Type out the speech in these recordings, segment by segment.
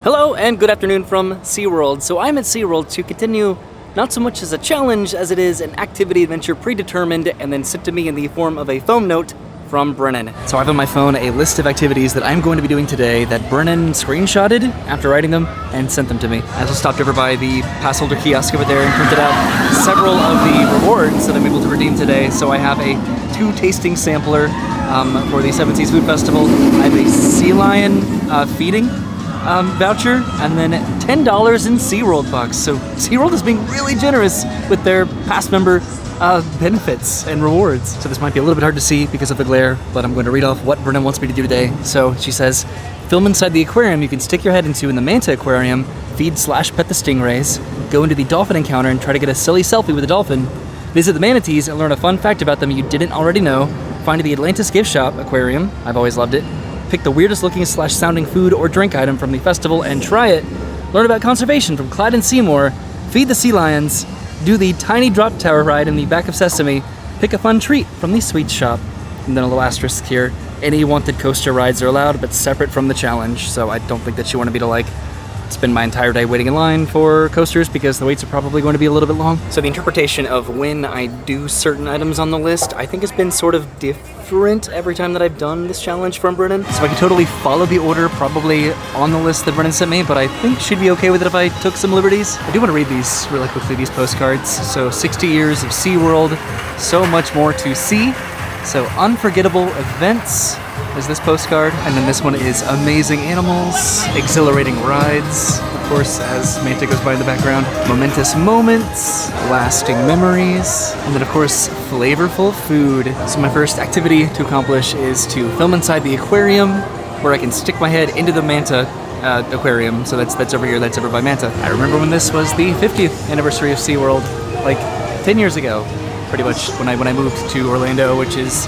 Hello and good afternoon from SeaWorld. So I'm at SeaWorld to continue not so much as a challenge as it is an activity adventure predetermined and then sent to me in the form of a foam note from Brennan. So I have on my phone a list of activities that I'm going to be doing today that Brennan screenshotted after writing them and sent them to me. I also stopped over by the pass holder kiosk over there and printed out several of the rewards that I'm able to redeem today. So I have a 2 tasting sampler for the Seven Seas Food Festival. I have a sea lion feeding voucher, and then $10 in SeaWorld bucks. So SeaWorld is being really generous with their past member benefits and rewards. So this might be a little bit hard to see because of the glare, but I'm going to read off what Brennan wants me to do today. So she says, film inside the aquarium you can stick your head into in the Manta aquarium, feed/pet the stingrays, go into the dolphin encounter and try to get a silly selfie with a dolphin, visit the manatees and learn a fun fact about them you didn't already know, find the Atlantis gift shop aquarium, I've always loved it, pick the weirdest looking / sounding food or drink item from the festival and try it, learn about conservation from Clyde and Seymour, feed the sea lions, do the tiny drop tower ride in the back of Sesame, pick a fun treat from the sweets shop, and then a little asterisk here, any wanted coaster rides are allowed but separate from the challenge, so I don't think that you wanted me to like spend my entire day waiting in line for coasters because the waits are probably going to be a little bit long. So the interpretation of when I do certain items on the list I think has been sort of different every time that I've done this challenge from Brennan. So I could totally follow the order probably on the list that Brennan sent me, but I think she'd be okay with it if I took some liberties. I do want to read these really quickly, these postcards. So 60 years of SeaWorld, so much more to see. So unforgettable events is this postcard, and then this one is amazing animals, exhilarating rides, of course as Manta goes by in the background, momentous moments, lasting memories, and then of course flavorful food. So my first activity to accomplish is to film inside the aquarium where I can stick my head into the Manta aquarium. So that's over here, that's over by Manta. I remember when this was the 50th anniversary of SeaWorld, like 10 years ago. Pretty much when I moved to Orlando, which is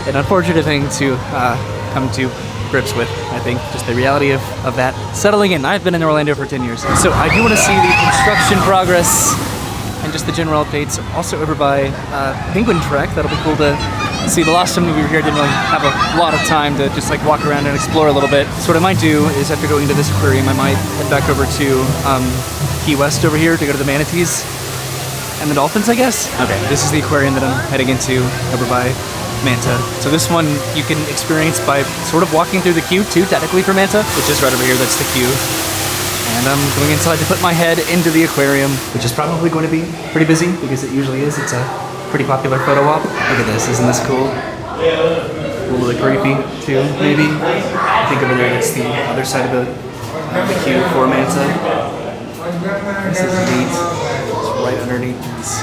an unfortunate thing to come to grips with, I think. Just the reality of that settling in. I've been in Orlando for 10 years. So I do want to see the construction progress and just the general updates. Also over by Penguin Trek, that'll be cool to see. The last time we were here, I didn't really have a lot of time to just like walk around and explore a little bit. So what I might do is after going to this aquarium, I might head back over to Key West over here to go to the manatees. And the dolphins, I guess? Okay, this is the aquarium that I'm heading into over by Manta. So this one you can experience by sort of walking through the queue too, technically for Manta, which is right over here, that's the queue. And I'm going inside to put my head into the aquarium, which is probably going to be pretty busy because it usually is. It's a pretty popular photo op. Look at this, isn't this cool? A little bit creepy too, maybe. I think over there that's the other side of the queue for Manta. This is neat. Right underneath this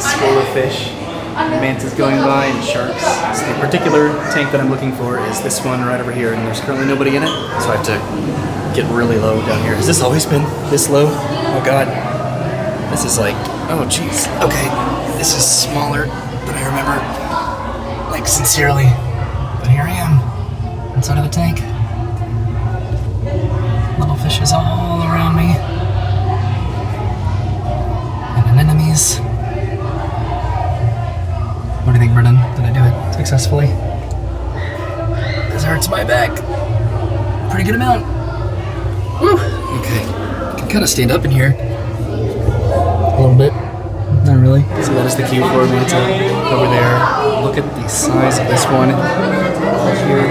school of fish. Mantas going by and sharks. So the particular tank that I'm looking for is this one right over here, and there's currently nobody in it, so I have to get really low down here. Has this always been this low? Oh god. This is like, oh jeez. Okay, this is smaller than I remember. Like sincerely. But here I am, inside of the tank. Little fishes all around me. Enemies. What do you think, Brennan? Did I do it successfully? This hurts my back. Pretty good amount. Woo! Okay. I can kind of stand up in here. A little bit. Not really. So that is the queue for Manta over there. Look at the size of this one. Here.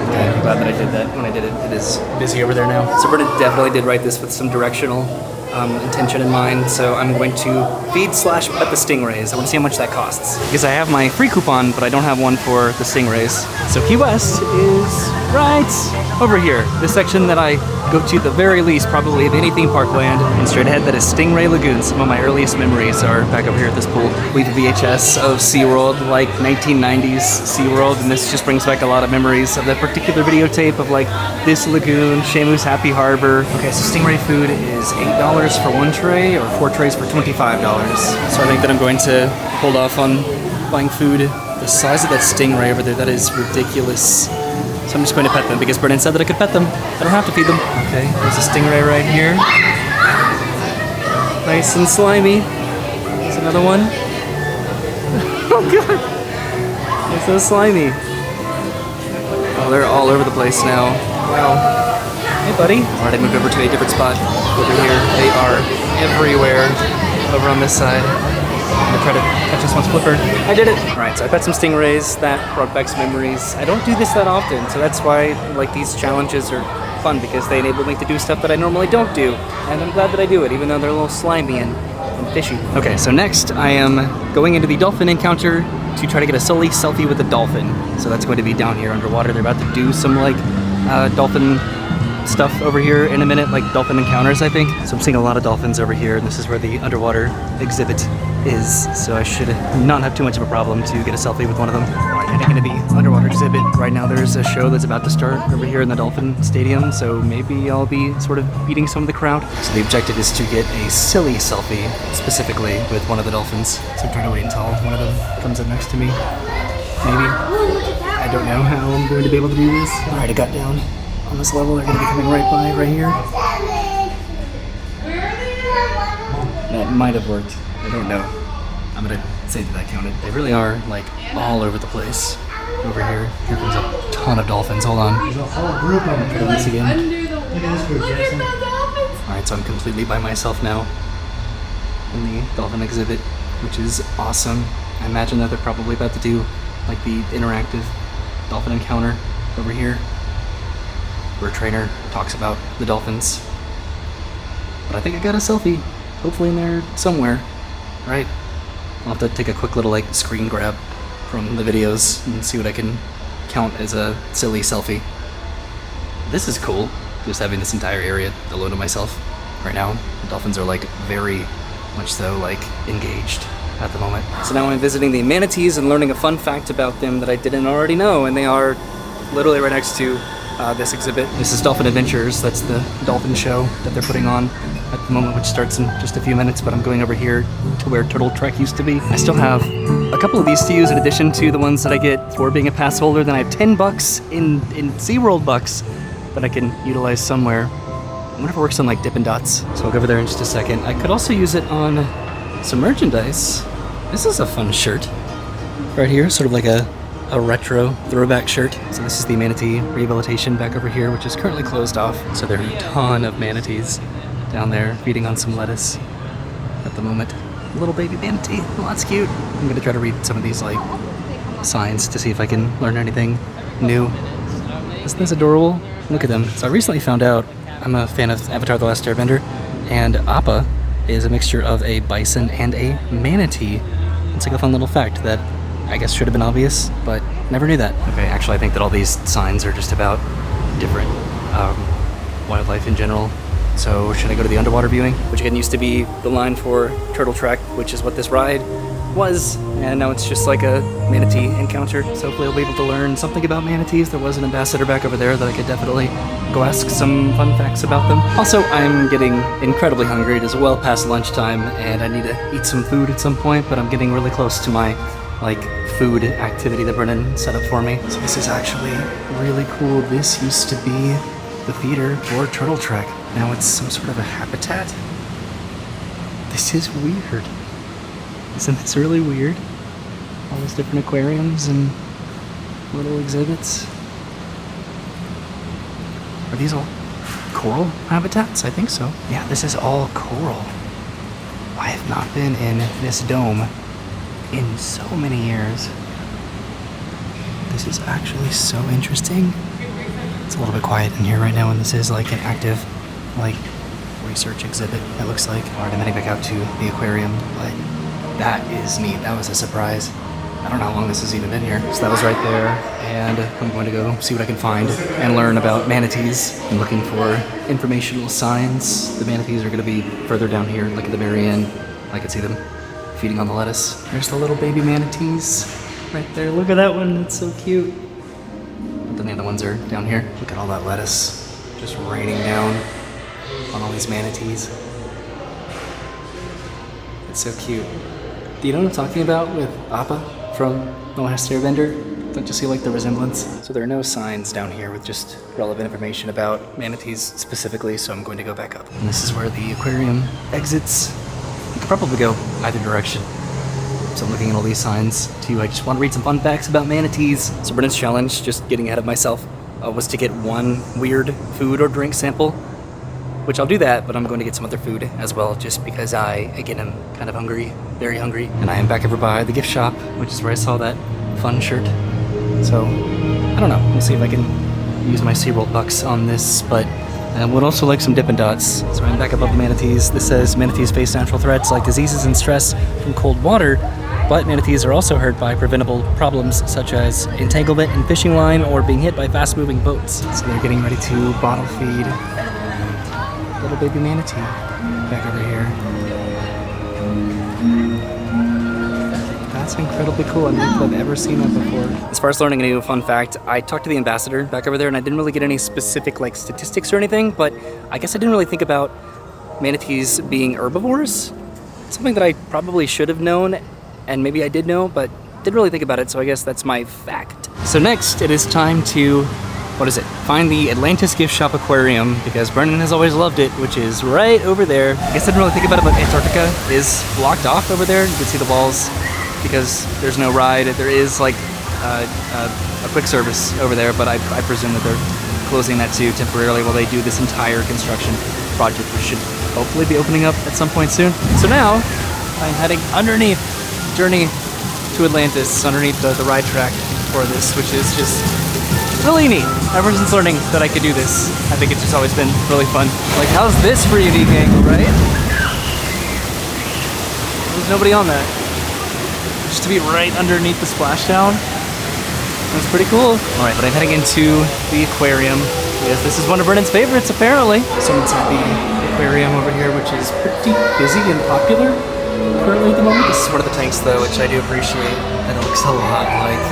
Okay, I'm glad that I did that when I did it. It is busy over there now. So Brennan definitely did write this with some directional intention in mind, so I'm going to feed/pet the stingrays. I want to see how much that costs. Because I have my free coupon, but I don't have one for the stingrays. So Key West is right over here. This section that I go to the very least, probably of any theme park land. And straight ahead, that is Stingray Lagoon. Some of my earliest memories are back over here at this pool. We have a VHS of SeaWorld, like 1990s SeaWorld, and this just brings back a lot of memories of that particular videotape of like this lagoon, Shamu's Happy Harbor. Okay, so stingray food is $8 for 1 tray, or 4 trays for $25. So I think that I'm going to hold off on buying food. The size of that stingray over there, that is ridiculous. So I'm just going to pet them because Brennan said that I could pet them. I don't have to feed them. Okay, there's a stingray right here. Nice and slimy. There's another one. Oh god! They're so slimy. Oh, they're all over the place now. Wow. buddy. All right, I moved over to a different spot over here. They are everywhere over on this side. I'm gonna try to catch this one's flipper. I did it. All right, so I caught some stingrays. That brought back some memories. I don't do this that often, so that's why like these challenges are fun, because they enable me to do stuff that I normally don't do. And I'm glad that I do it, even though they're a little slimy and fishy. Okay, so next I am going into the dolphin encounter to try to get a silly selfie with a dolphin. So that's going to be down here underwater. They're about to do some like dolphin stuff over here in a minute, like dolphin encounters, I think. So I'm seeing a lot of dolphins over here, and this is where the underwater exhibit is. So I should not have too much of a problem to get a selfie with one of them. All right, heading into the underwater exhibit. Right now there's a show that's about to start over here in the dolphin stadium, so maybe I'll be sort of beating some of the crowd. So the objective is to get a silly selfie, specifically with one of the dolphins. So I'm trying to wait until one of them comes up next to me. Maybe. I don't know how I'm going to be able to do this. All right, I got down on this level. They're going to be coming right by, right here. That might have worked. I don't know. I'm going to say that counted. They really are like all over the place over here. Here comes a ton of dolphins. Hold on. There's a whole group of them. Once again. Look at this group, Jason. All right, so I'm completely by myself now in the dolphin exhibit, which is awesome. I imagine that they're probably about to do like the interactive dolphin encounter over here, where a trainer talks about the dolphins. But I think I got a selfie, hopefully in there somewhere. All right, I'll have to take a quick little like screen grab from the videos and see what I can count as a silly selfie. This is cool, just having this entire area alone to myself right now. The dolphins are like very much so like engaged at the moment. So now I'm visiting the manatees and learning a fun fact about them that I didn't already know, and they are literally right next to this exhibit. This is Dolphin Adventures. That's the dolphin show that they're putting on at the moment, which starts in just a few minutes, but I'm going over here to where Turtle Trek used to be. I still have a couple of these to use in addition to the ones that I get for being a pass holder. Then I have 10 bucks in SeaWorld bucks that I can utilize somewhere. I wonder if it works on like Dippin' Dots. So I'll go over there in just a second. I could also use it on some merchandise. This is a fun shirt right here, sort of like a retro throwback shirt. So this is the manatee rehabilitation back over here, which is currently closed off. So there are a ton of manatees down there feeding on some lettuce at the moment. A little baby manatee, well, that's cute. I'm gonna try to read some of these like signs to see if I can learn anything new. Isn't this adorable? Look at them. So I recently found out, I'm a fan of Avatar: The Last Airbender, and Appa is a mixture of a bison and a manatee. It's like a fun little fact that I guess should have been obvious, but never knew that. Okay, actually I think that all these signs are just about different wildlife in general. So should I go to the underwater viewing? Which again used to be the line for Turtle Trek, which is what this ride was, and now it's just like a manatee encounter. So hopefully I'll be able to learn something about manatees. There was an ambassador back over there that I could definitely go ask some fun facts about them. Also, I'm getting incredibly hungry. It is well past lunchtime, and I need to eat some food at some point, but I'm getting really close to my like food activity that Brennan set up for me. So this is actually really cool. This used to be the theater for Turtle Trek. Now it's some sort of a habitat. This is weird. Isn't this really weird? All these different aquariums and little exhibits. Are these all coral habitats? I think so. Yeah, this is all coral. I have not been in this dome in so many years. This is actually so interesting. It's a little bit quiet in here right now, and this is like an active like research exhibit, it looks like. Alright, I'm heading back out to the aquarium, but that is neat. That was a surprise. I don't know how long this has even been here. So that was right there, and I'm going to go see what I can find and learn about manatees. I'm looking for informational signs. The manatees are going to be further down here, like at the very end. I can see them feeding on the lettuce. There's the little baby manatees right there. Look at that one, it's so cute. But then the other ones are down here. Look at all that lettuce just raining down on all these manatees. It's so cute. Do you know what I'm talking about with Appa from The Last Airbender? Don't you see like the resemblance? So there are no signs down here with just relevant information about manatees specifically, so I'm going to go back up. And this is where the aquarium exits. You could probably go either direction. So I'm looking at all these signs too. I just want to read some fun facts about manatees. So Brennan's challenge, just getting ahead of myself, was to get one weird food or drink sample, which I'll do that, but I'm going to get some other food as well, just because I, again, am kind of hungry, very hungry. And I am back over by the gift shop, which is where I saw that fun shirt. So, I don't know, we'll see if I can use my SeaWorld bucks on this, but I would also like some Dippin' Dots. So I'm back above the manatees. This says manatees face natural threats like diseases and stress from cold water, but manatees are also hurt by preventable problems such as entanglement in fishing line or being hit by fast-moving boats. So they're getting ready to bottle feed little baby manatee back over here. That's incredibly cool. I don't think I've ever seen that before. As far as learning a new fun fact, I talked to the ambassador back over there and I didn't really get any specific like statistics or anything, but I guess I didn't really think about manatees being herbivores. Something that I probably should have known, and maybe I did know, but didn't really think about it, so I guess that's my fact. So next, it is time to, find the Atlantis Gift Shop Aquarium, because Brennan has always loved it, which is right over there. I guess I didn't really think about it, but Antarctica is blocked off over there. You can see the walls, because there's no ride. There is like a quick service over there, but I presume that they're closing that too temporarily while they do this entire construction project, which should hopefully be opening up at some point soon. So now, I'm heading underneath, journey to Atlantis, underneath the ride track for this, which is just really neat. Ever since learning that I could do this, I think it's just always been really fun. Like, how's this for a unique angle, right? There's nobody on that. Just to be right underneath the splashdown. That's pretty cool. All right, but I'm heading into the aquarium. Yes, this is one of Brennan's favorites, apparently. So I'm inside the aquarium over here, which is pretty busy and popular currently at the moment. This is one of the tanks, though, which I do appreciate. And it looks a lot like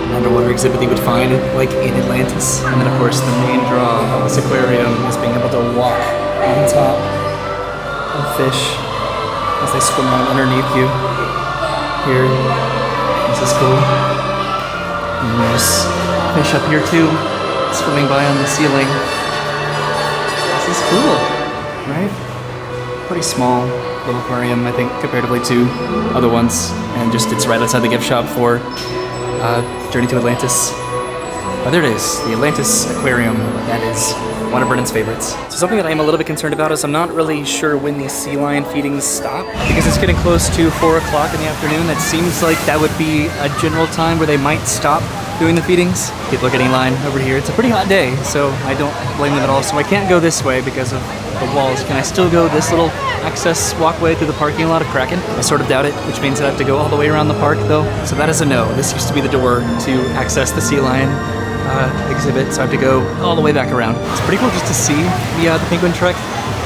an underwater exhibit you would find, like, in Atlantis. And then, of course, the main draw of this aquarium is being able to walk on top of fish as they swim out underneath you. Here, this is cool. And there's fish up here too, swimming by on the ceiling. This is cool, right? Pretty small little aquarium, I think, comparatively to other ones. And just, it's right outside the gift shop for Journey to Atlantis. Oh, there it is, the Atlantis Aquarium. That is one of Brennan's favorites. So something that I'm a little bit concerned about is I'm not really sure when these sea lion feedings stop, because it's getting close to 4 o'clock in the afternoon. That seems like that would be a general time where they might stop doing the feedings. People are getting in line over here. It's a pretty hot day, so I don't blame them at all. So I can't go this way because of the walls. Can I still go this little access walkway through the parking lot of Kraken? I sort of doubt it, which means I have to go all the way around the park though. So that is a no. This used to be the door to access the sea lion exhibit, so I have to go all the way back around. It's pretty cool just to see the Penguin Trek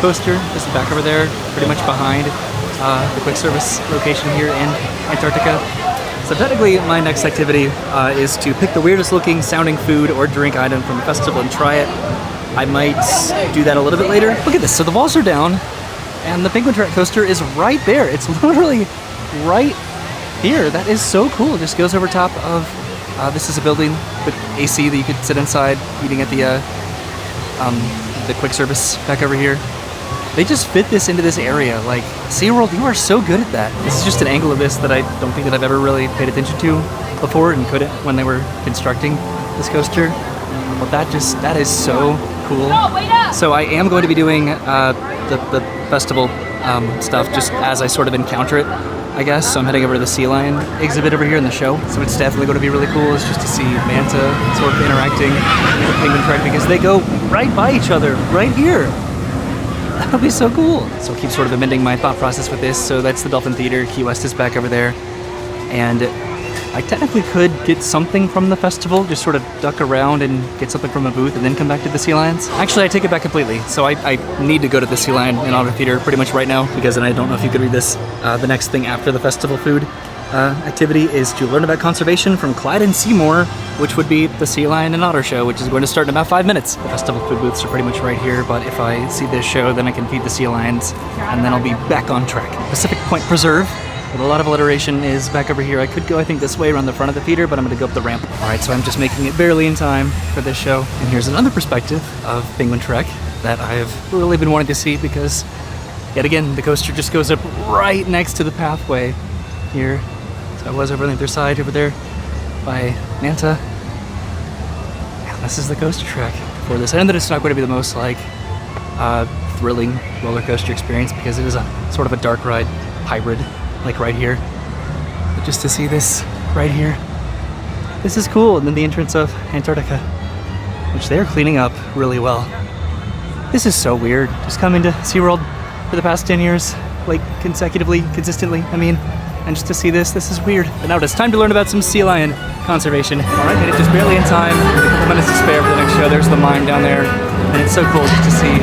coaster just back over there, pretty much behind the quick service location here in Antarctica. So technically my next activity is to pick the weirdest looking sounding food or drink item from the festival and try it. I might do that a little bit later. Look at this, so the walls are down and the Penguin Trek coaster is right there. It's literally right here. That is so cool. It just goes over top of this is a building with AC that you could sit inside eating at the quick service back over here. They just fit this into this area. Like, SeaWorld, you are so good at that. This is just an angle of this that I don't think that I've ever really paid attention to before and couldn't when they were constructing this coaster. But that is so cool. So I am going to be doing the festival stuff just as I sort of encounter it, I guess. So I'm heading over to the sea lion exhibit over here in the show. So it's definitely going to be really cool. It's just to see Manta sort of interacting with the Penguin Trek because they go right by each other, right here. That would be so cool. So I'll keep sort of amending my thought process with this. So that's the Dolphin Theater. Key West is back over there. And I technically could get something from the festival, just sort of duck around and get something from a booth and then come back to the Sea Lions. Actually, I take it back completely. So I need to go to the Sea Lion and Otter Theater pretty much right now, because then I don't know if you could read this. The next thing after the festival food activity is to learn about conservation from Clyde and Seymour, which would be the Sea Lion and Otter show, which is going to start in about 5 minutes. The festival food booths are pretty much right here, but if I see this show, then I can feed the Sea Lions, and then I'll be back on track. Pacific Point Preserve, with a lot of alliteration, is back over here. I could go, I think, this way around the front of the theater, but I'm going to go up the ramp. All right, so I'm just making it barely in time for this show. And here's another perspective of Penguin Trek that I have really been wanting to see, because, yet again, the coaster just goes up right next to the pathway here. So I was over on the other side, over there by Manta. Yeah, This is the coaster track for this. I know that it's not going to be the most like thrilling roller coaster experience because it is a sort of a dark ride hybrid, like right here. But just to see this right here, this is cool. And then the entrance of Antarctica, which they're cleaning up really well. This is so weird. Just coming to SeaWorld for the past 10 years, like consistently, I mean, and just to see this is weird. But now it's time to learn about some sea lion conservation. All right, made it just barely in time. A couple minutes to spare for the next show. There's the mime down there. And it's so cool just to see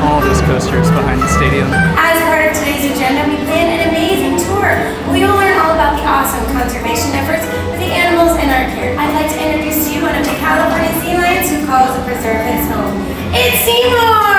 all these coasters behind the stadium. As part of today's agenda, we plan an amazing tour. We will learn all about the awesome conservation efforts for the animals in our care. I'd like to introduce to you one of the California sea lions who calls the preserve his home. It's Seymour!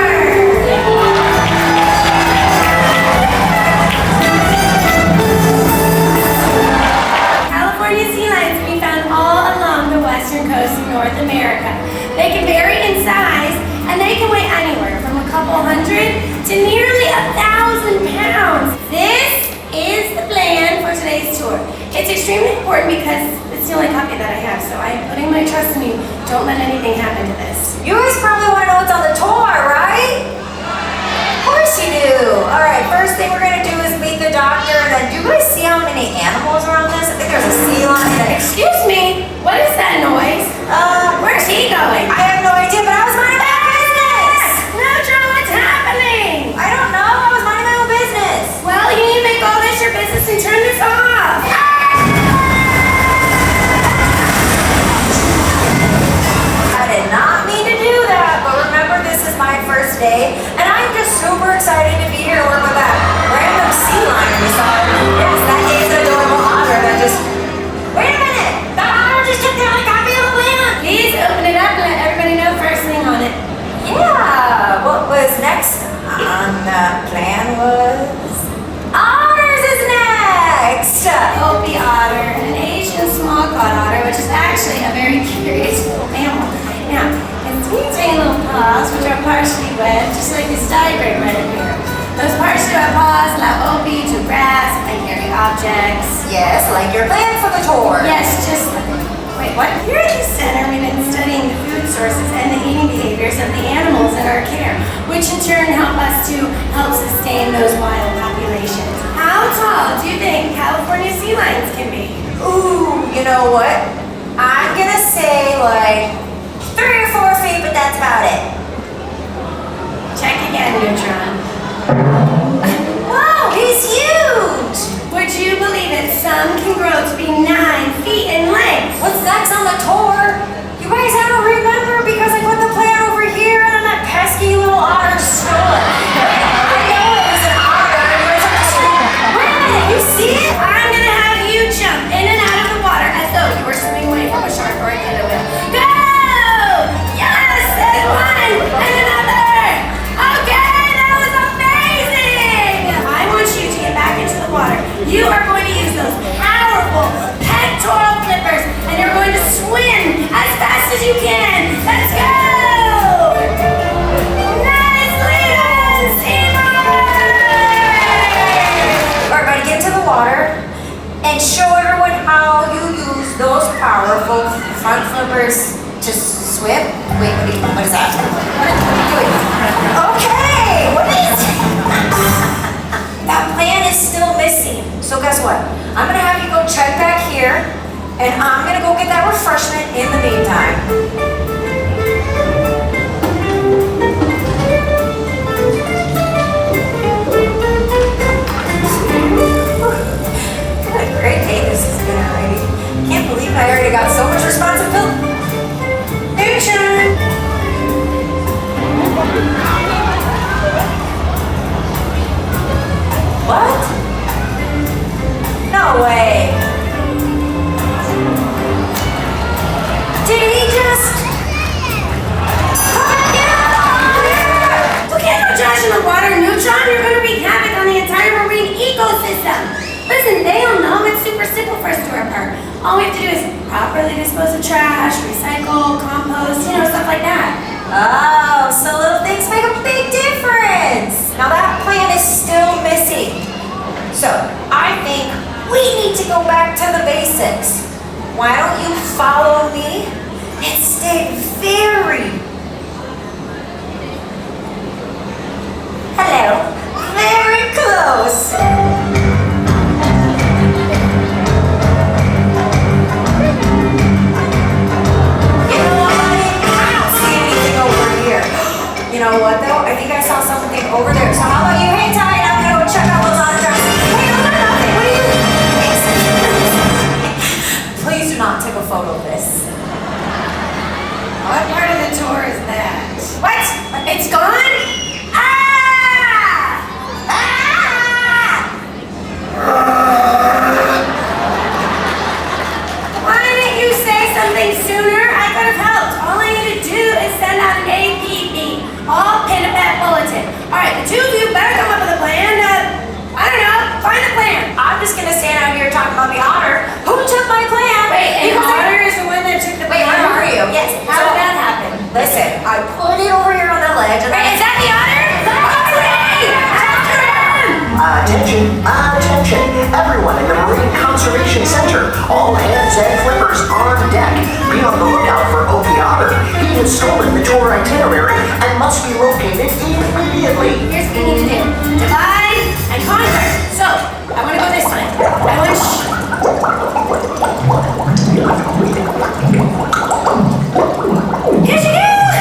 California sea lions can be found all along the western coast of North America. They can vary in size, and they can weigh anywhere from a couple hundred to nearly 1,000 pounds. This is the plan for today's tour. It's extremely important because it's the only copy that I have, so I'm putting my trust in you. Don't let anything happen to this. You guys probably want to know what's on the tour, right? Of course you do. All right, first thing we're going to do is meet the doctor, and then do you guys see how many animals are on this? I think there's a sea lion. Excuse me, what is that noise? Where's he going? I have no idea, but I was minding my own business. Nacho, what's happening? I don't know. I was minding my own business. Well, you need to make all this your business and turn this off. I did not mean to do that, but remember, this is my first day, and I'm just super excited to be here to work with that random sea lion we saw. Yes, that is an adorable otter that just... Wait a minute! That otter just took down a copy of the plan! Please open it up and let everybody know first thing on it. Yeah, what was next on the plan was... Otters is next! Opie otter, an Asian small cod otter, which is actually a very curious little mammal. Now, its teeny tiny little paws, which are partially webbed, just like this diagram right up here. Those partially webbed paws allow Opie to grasp and carry objects. Yes, like your plan for the tour. Yes, just like... Wait, what? Here at the center, we've been studying the food sources and the eating behaviors of the animals in our care, which in turn help us to help sustain those wild populations. How tall do you think California sea lions can be? Ooh, you know what? I'm gonna say like 3 or 4 feet, but that's about it. Check again, Neutron. Wow, he's huge! Would you believe it? Some can grow to be 9 feet in length. What's next on the tour? You guys have to remember because I put the plan over here and on that pesky little otter store. I know it was an otter. You guys have to scream. Wait a minute, you see it? I'm gonna have you jump in and out of the water as though you were swimming away from a shark or a killer whale. Go! Yes! And 1, close. You know what though? I think I saw something over there. So how about you hang tight? I'm gonna go check out those autographs. Hey, those are nothing. What are you? Please do not take a photo of this. What part of the tour is that? What? It's gone? Ah! Why didn't you say something sooner? I could have helped. All I need to do is send out an APB. All pin up that bulletin. Alright, the two of you better come up with a plan. I don't know, find a plan. I'm just gonna stand out here talking about the otter. Who took my plan? Wait, and Otter is the one that took the Wait, plan? where are you? Yes. How did that happen? Listen, I put it over here on the ledge and Wait, is that the Otter? Hooray! After him! Attention, everyone in the Marine Conservation Center. All hands and flippers on deck. Be on the lookout for Opie Otter. He has stolen the tour itinerary and must be located immediately. Here's what we need to do. Divide and conquer. So, I want to go this way. I want Here she goes!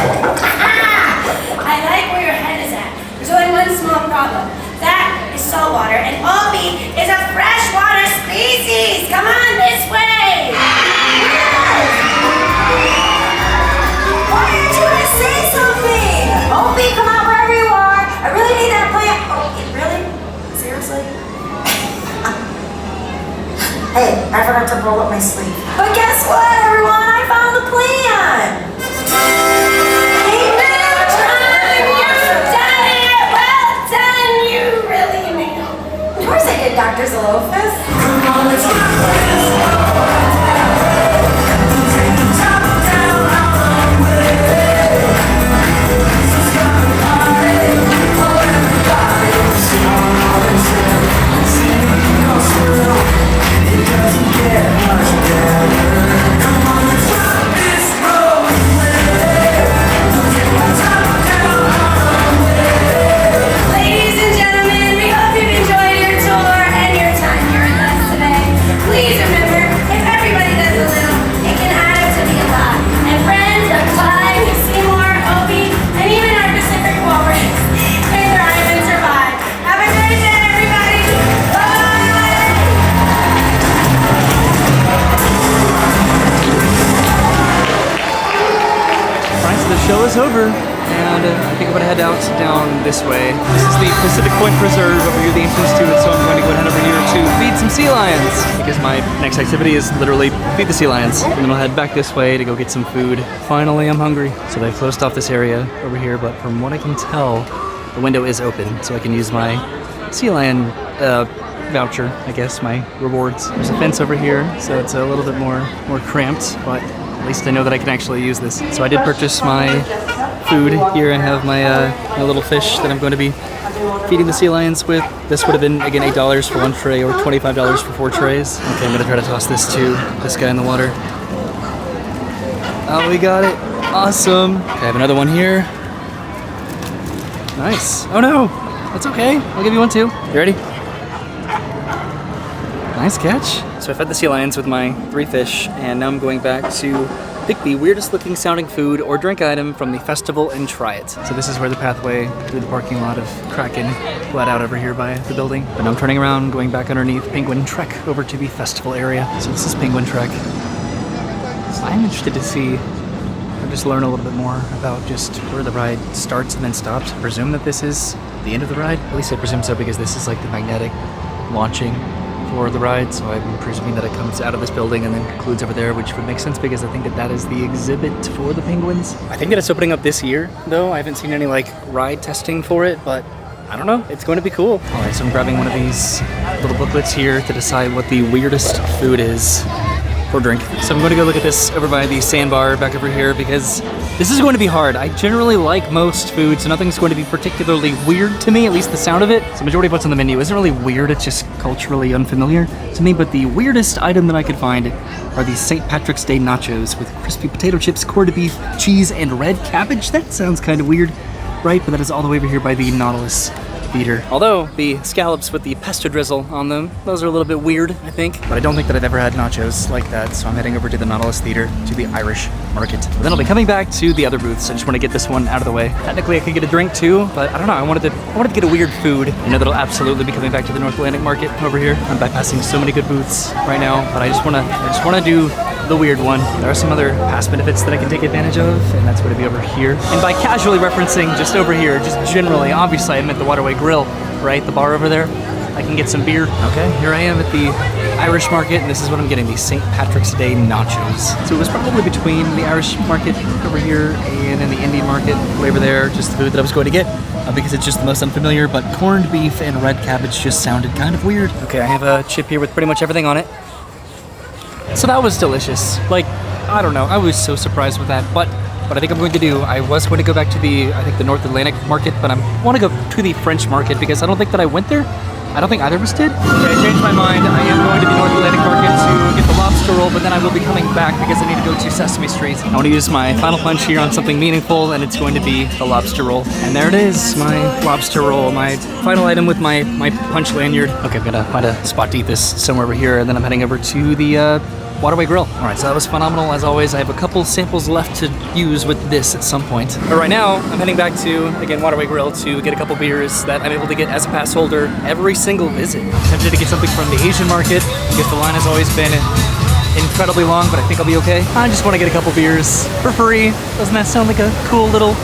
I like where your head is at. There's only one small problem. That is saltwater, and Opie is a freshwater species. Come on this way. why aren't you gonna say something? Opie, come out wherever you are. I really need that plant. Oh, really? Seriously? Hey, I forgot to roll up my sleeve. But guess what, everyone? I found the plan. Hey, man, You've done it! Well done! You really nailed it. of course I did, Dr. Zalofis. Ladies and gentlemen, we hope you've enjoyed your tour and your time here with us today. Please remember, if everybody does a little, it can add up to be a lot. And friends of Clyde, Seymour, Opie, and even our Pacific walrus can thrive and survive. Have a great day, everybody. Bye! Alright, so the show is over, and I think I'm gonna head out down this way. This is the Pacific Point Preserve over here, the entrance to it, so I'm going to go head over here to feed some sea lions, because my next activity is literally feed the sea lions. And then I'll head back this way to go get some food. Finally, I'm hungry. So they've closed off this area over here, but from what I can tell, the window is open, so I can use my sea lion voucher, I guess, my rewards. There's a fence over here, so it's a little bit more cramped, but at least I know that I can actually use this. So I did purchase my food. Here I have my my little fish that I'm going to be feeding the sea lions with. This would have been, again, $8 for one tray or $25 for 4 trays. Okay, I'm going to try to toss this to this guy in the water. Oh, we got it. Awesome. Okay, I have another one here. Nice. Oh no, that's okay. I'll give you one too. You ready? Nice catch. So I fed the sea lions with my 3 fish, and now I'm going back to pick the weirdest looking sounding food or drink item from the festival and try it. So this is where the pathway through the parking lot of Kraken bled out over here by the building. But now I'm turning around, going back underneath Penguin Trek over to the festival area. So this is Penguin Trek. So I'm interested to see or just learn a little bit more about just where the ride starts and then stops. I presume that this is the end of the ride. At least I presume so, because this is like the magnetic launching for the ride, so I'm presuming that it comes out of this building and then concludes over there, which would make sense because I think that that is the exhibit for the penguins. I think that it's opening up this year, though. I haven't seen any like ride testing for it, but I don't know. It's going to be cool. All right, so I'm grabbing one of these little booklets here to decide what the weirdest food is for drink. So I'm going to go look at this over by the sandbar back over here, because this is going to be hard. I generally like most food, so nothing's going to be particularly weird to me, at least the sound of it. So the majority of what's on the menu isn't really weird, it's just culturally unfamiliar to me, but the weirdest item that I could find are these St. Patrick's Day nachos with crispy potato chips, corned beef, cheese, and red cabbage. That sounds kind of weird, right? But that is all the way over here by the Nautilus theater. Although the scallops with the pesto drizzle on them, those are a little bit weird, I think. But I don't think that I've ever had nachos like that, so I'm heading over to the Nautilus Theater, to the Irish market. But then I'll be coming back to the other booths. I just want to get this one out of the way. Technically, I could get a drink too, but I don't know. I wanted to get a weird food. I know that I'll absolutely be coming back to the North Atlantic market over here. I'm bypassing so many good booths right now, but I just want to do the weird one. There are some other past benefits that I can take advantage of, and that's going to be over here. And by casually referencing just over here, just generally, obviously I meant the Waterway Grill, right? The bar over there. I can get some beer. Okay, here I am at the Irish market, and this is what I'm getting, the St. Patrick's Day nachos. So it was probably between the Irish market over here and then the Indian market way over there, just the food that I was going to get, because it's just the most unfamiliar, but corned beef and red cabbage just sounded kind of weird. Okay, I have a chip here with pretty much everything on it. So that was delicious. Like, I don't know, I was so surprised with that, but what I think I'm going to do, I was going to go back to the North Atlantic market, but I want to go to the French market because I don't think that I went there. I don't think either of us did. Okay, I changed my mind. I am going to the North Atlantic market to get the lobster roll, but then I will be coming back because I need to go to Sesame Street. I want to use my final punch here on something meaningful, and it's going to be the lobster roll. And there it is, my lobster roll, my final item with my punch lanyard. Okay, I'm gonna find a spot to eat this somewhere over here, and then I'm heading over to the Waterway Grill. All right, so that was phenomenal as always. I have a couple samples left to use with this at some point. But right now, I'm heading back to, again, Waterway Grill to get a couple beers that I'm able to get as a pass holder every single visit. I'm tempted to get something from the Asian market because the line has always been incredibly long, but I think I'll be okay. I just want to get a couple beers for free. Doesn't that sound like a cool little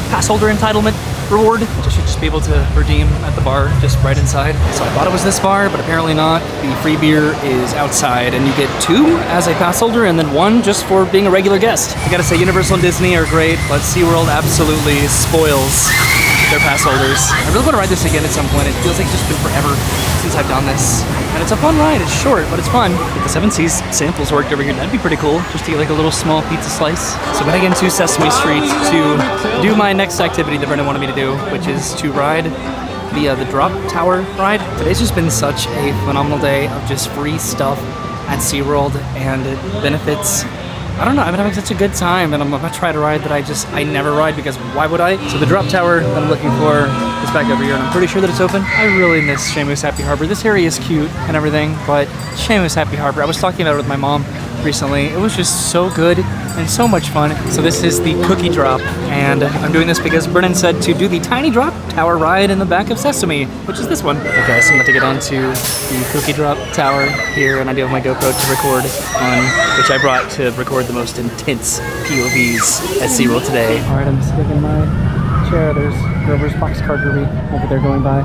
pass holder entitlement reward? Which I should just be able to redeem at the bar, just right inside. So I thought it was this bar, but apparently not. The free beer is outside, and you get 2 as a pass holder, and then 1 just for being a regular guest. I gotta say, Universal and Disney are great, but SeaWorld absolutely spoils their pass holders. I really want to ride this again at some point. It feels like it's just been forever since I've done this. And it's a fun ride, it's short, but it's fun. If the 7 Seas samples worked over here, that'd be pretty cool, just to get like a little small pizza slice. So I'm heading into Sesame Street to do my next activity that Brennan wanted me to do, which is to ride the drop tower ride. Today's just been such a phenomenal day of just free stuff at SeaWorld, and it benefits. I don't know, I've been having such a good time, and I'm gonna try to ride that I never ride, because why would I? So the drop tower that I'm looking for is back over here, and I'm pretty sure that it's open. I really miss Seamus Happy Harbor. This area is cute and everything, but Seamus Happy Harbor, I was talking about it with my mom recently. It was just so good and so much fun. So this is the cookie drop, and I'm doing this because Brennan said to do the tiny drop tower ride in the back of Sesame, which is this one. Okay, so I'm about to get onto the cookie drop tower here, and I do have my GoPro to record on, which I brought to record the most intense POVs at SeaWorld today. All right, I'm sitting in my chair. There's Grover's boxcar derby over there going by.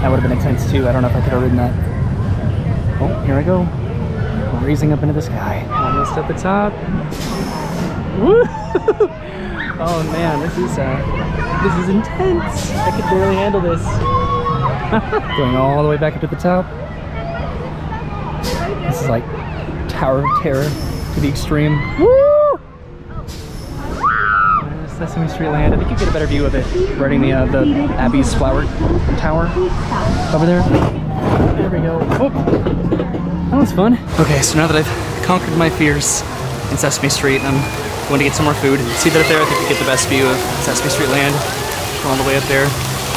That would have been intense too. I don't know if I could have ridden that. Oh, here I go. Raising up into the sky. Almost at the top. Woo! Oh man, this is intense. I could barely handle this. Going all the way back up to the top. This is like Tower of Terror to the extreme. Woo! There's Sesame Street Land. I think you get a better view of it riding the Abby's Flower Tower over there. There we go. Oh. That was fun. Okay, so now that I've conquered my fears in Sesame Street, I'm going to get some more food. See that up there? I think you get the best view of Sesame Street Land all the way up there.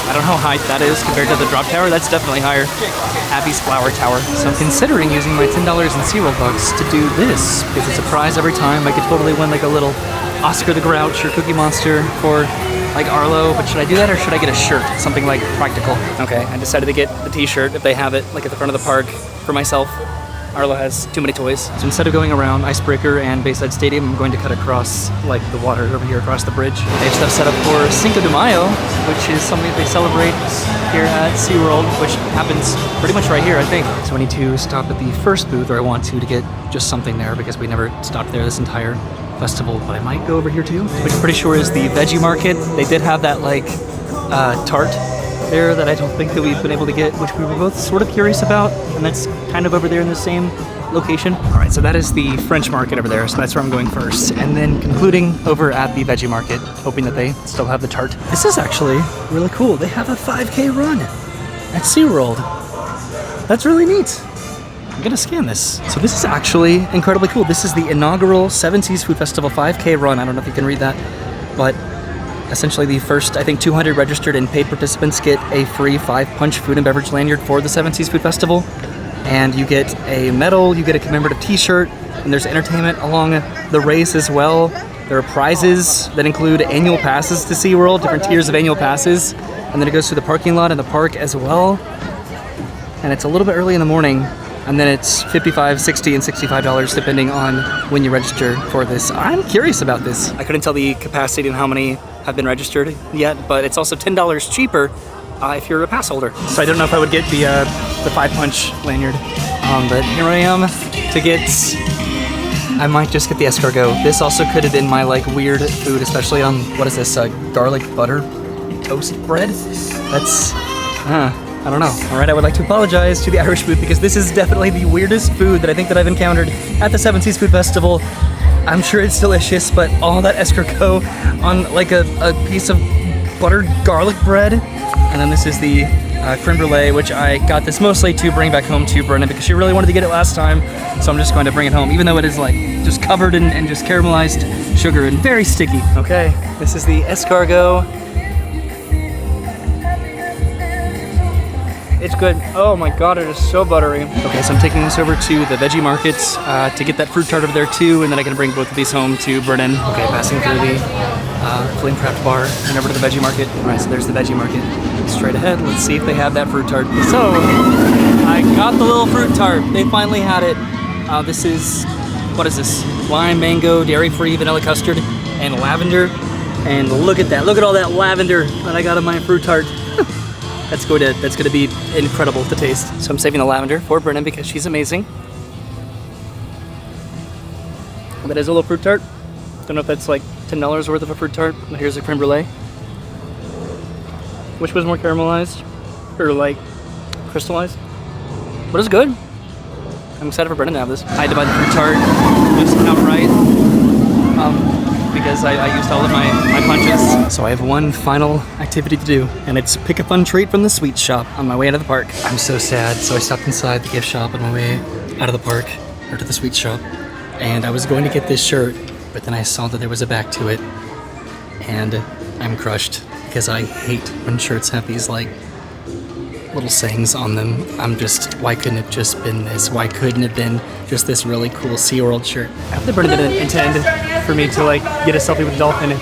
I don't know how high that is compared to the drop tower. That's definitely higher. Abby's Flower Tower. So I'm considering using my $10 in SeaWorld bucks to do this, because it's a prize every time. I could totally win like a little Oscar the Grouch or Cookie Monster for like Arlo, but should I do that or should I get a shirt? Something like practical. Okay, I decided to get the t-shirt if they have it, like at the front of the park for myself. Arlo has too many toys. So instead of going around Icebreaker and Bayside Stadium, I'm going to cut across like the water over here across the bridge. They have stuff set up for Cinco de Mayo, which is something that they celebrate here at SeaWorld, which happens pretty much right here, I think. So I need to stop at the first booth, or I want to get just something there because we never stopped there this entire festival, but I might go over here too, which I'm pretty sure is the veggie market. They did have that like tart there that I don't think that we've been able to get, which we were both sort of curious about, and that's kind of over there in the same location. All right, so that is the French market over there, so that's where I'm going first, and then concluding over at the veggie market, hoping that they still have the tart. This is actually really cool. They have a 5K run at SeaWorld. That's really neat. I'm gonna scan this. So this is actually incredibly cool. This is the inaugural 7 Seas Food Festival 5K run. I don't know if you can read that, but essentially the first, I think, 200 registered and paid participants get a free 5-punch food and beverage lanyard for the Seven Seas Food Festival. And you get a medal, you get a commemorative t-shirt, and there's entertainment along the race as well. There are prizes that include annual passes to SeaWorld, different tiers of annual passes. And then it goes through the parking lot in the park as well. And it's a little bit early in the morning. And then it's $55, $60, and $65 depending on when you register for this. I'm curious about this. I couldn't tell the capacity and how many have been registered yet, but it's also $10 cheaper if you're a pass holder. So I don't know if I would get the 5-punch lanyard. But here I am to get... I might just get the escargot. This also could have been my like weird food, especially on, what is this, garlic butter toast bread? That's, I don't know. All right, I would like to apologize to the Irish booth because this is definitely the weirdest food that I think that I've encountered at the Seven Seas Food Festival. I'm sure it's delicious, but all that escargot on like a piece of buttered garlic bread. And then this is the creme brulee, which I got this mostly to bring back home to Brennan because she really wanted to get it last time. So I'm just going to bring it home, even though it is like just covered in just caramelized sugar and very sticky. Okay, this is the escargot. It's good. Oh my god, it is so buttery. Okay, so I'm taking this over to the veggie markets to get that fruit tart over there too, and then I can bring both of these home to Brennan. Okay, passing through the Flame Craft Bar and over to the veggie market. All right, so there's the veggie market. Straight ahead, let's see if they have that fruit tart. So, I got the little fruit tart. They finally had it. This is, what is this? Lime, mango, dairy-free, vanilla custard, and lavender. And look at that. Look at all that lavender that I got in my fruit tart. That's going to be incredible to taste. So I'm saving the lavender for Brennan because she's amazing. That is a little fruit tart. Don't know if that's like $10 worth of a fruit tart. Here's a creme brulee. Which was more caramelized or like crystallized? But it's good. I'm excited for Brennan to have this. I had to buy the fruit tart just outright because I used all of my punches. So I have one final activity to do, and it's pick a fun treat from the sweet shop on my way out of the park. I'm so sad, so I stopped inside the gift shop on my way out of the park, or to the sweet shop, and I was going to get this shirt, but then I saw that there was a back to it, and I'm crushed because I hate when shirts have these like little sayings on them. I'm just, why couldn't it just been this? Why couldn't it been just this really cool SeaWorld shirt? I hope that Brennan didn't intend for me to like get a selfie with the dolphin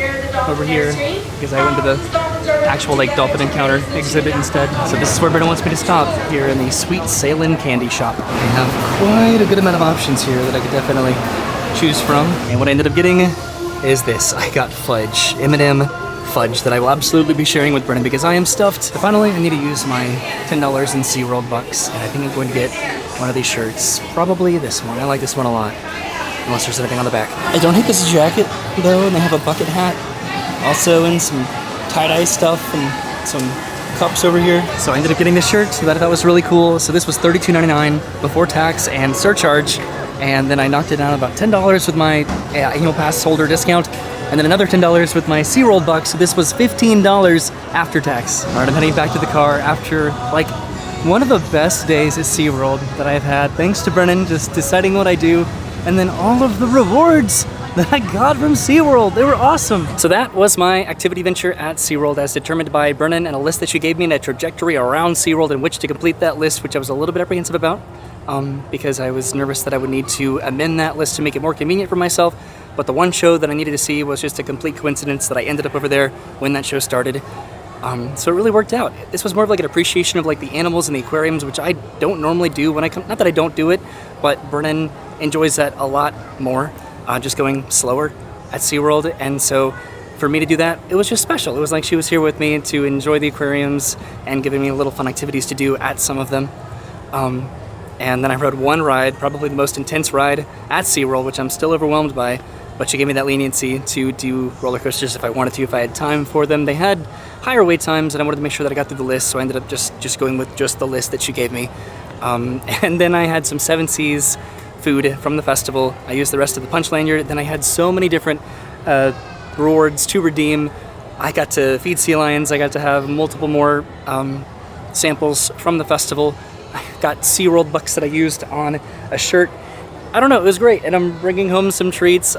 over here because I went to the actual like dolphin encounter exhibit instead. So this is where Brennan wants me to stop, here in the Sweet Sailin' Candy Shop. They have quite a good amount of options here that I could definitely choose from. And what I ended up getting is this. I got fudge, M&M fudge that I will absolutely be sharing with Brennan because I am stuffed. But finally, I need to use my $10 in SeaWorld bucks, and I think I'm going to get one of these shirts. Probably this one. I like this one a lot, unless there's anything on the back. I don't hate this jacket, though, and they have a bucket hat. Also, and some tie-dye stuff and some cups over here. So I ended up getting this shirt that I thought was really cool. So this was $32.99 before tax and surcharge, and then I knocked it down about $10 with my annual pass holder discount, and then another $10 with my SeaWorld bucks, so this was $15 after tax. All right, I'm heading back to the car after, like, one of the best days at SeaWorld that I've had, thanks to Brennan just deciding what I do, and then all of the rewards that I got from SeaWorld. They were awesome. So that was my activity venture at SeaWorld as determined by Brennan and a list that she gave me and a trajectory around SeaWorld in which to complete that list, which I was a little bit apprehensive about because I was nervous that I would need to amend that list to make it more convenient for myself. But the one show that I needed to see was just a complete coincidence that I ended up over there when that show started. So it really worked out. This was more of like an appreciation of like the animals in the aquariums, which I don't normally do when I come. Not that I don't do it, but Brennan enjoys that a lot more, just going slower at SeaWorld. And so for me to do that, it was just special. It was like she was here with me to enjoy the aquariums and giving me little fun activities to do at some of them. And then I rode one ride, probably the most intense ride at SeaWorld, which I'm still overwhelmed by. But she gave me that leniency to do roller coasters if I wanted to, if I had time for them. They had higher wait times, and I wanted to make sure that I got through the list, so I ended up just going with just the list that she gave me. And then I had some Seven Seas food from the festival. I used the rest of the punch lanyard. Then I had so many different rewards to redeem. I got to feed sea lions. I got to have multiple more samples from the festival. I got SeaWorld bucks that I used on a shirt. I don't know, it was great, and I'm bringing home some treats.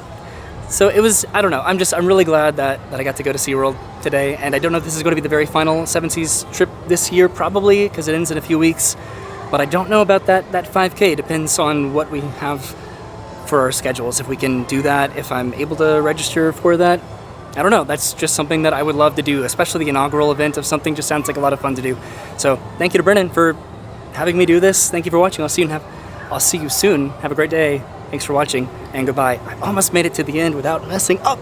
So it was, I don't know, I'm really glad that I got to go to SeaWorld today, and I don't know if this is going to be the very final Seven Seas trip this year, probably, because it ends in a few weeks, but I don't know about that 5K. It depends on what we have for our schedules, if we can do that, if I'm able to register for that. I don't know, that's just something that I would love to do, especially the inaugural event of something just sounds like a lot of fun to do. So thank you to Brennan for having me do this. Thank you for watching. I'll see you soon. Have a great day. Thanks for watching, and goodbye. I almost made it to the end without messing up.